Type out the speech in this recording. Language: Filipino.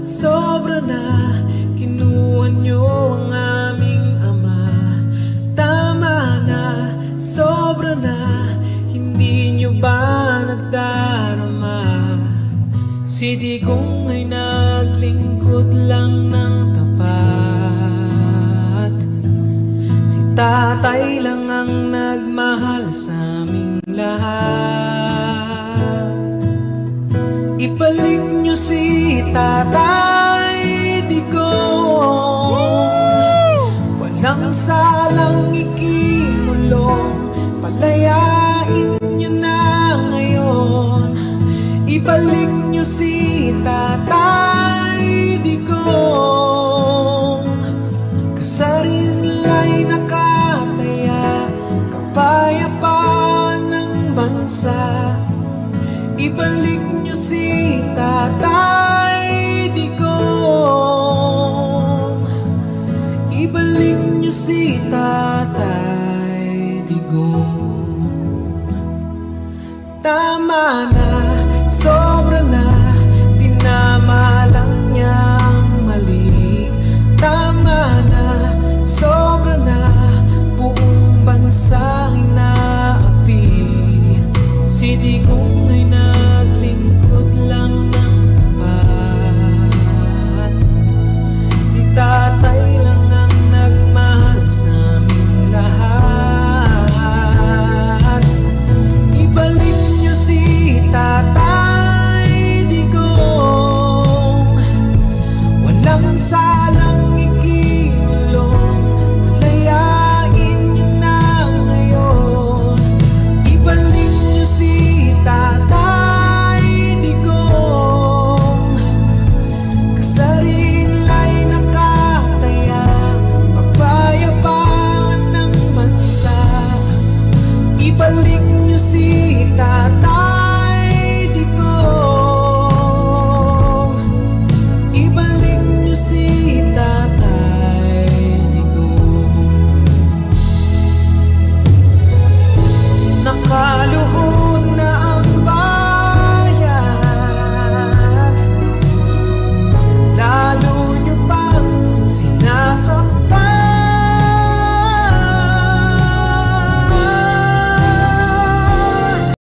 sobra na. Kinuha nyo ang aming ama. Tama na, sobra na. Hindi nyo ba nadarama? Si Digong ay naglingkod lang ng tapat. Si tatay lang ang nagmahal sa aming lahat. Ibalik nyo si Tatay Digong, walang salang ikimulong. Palayain nyo na ngayon. Ibalik nyo si Tatay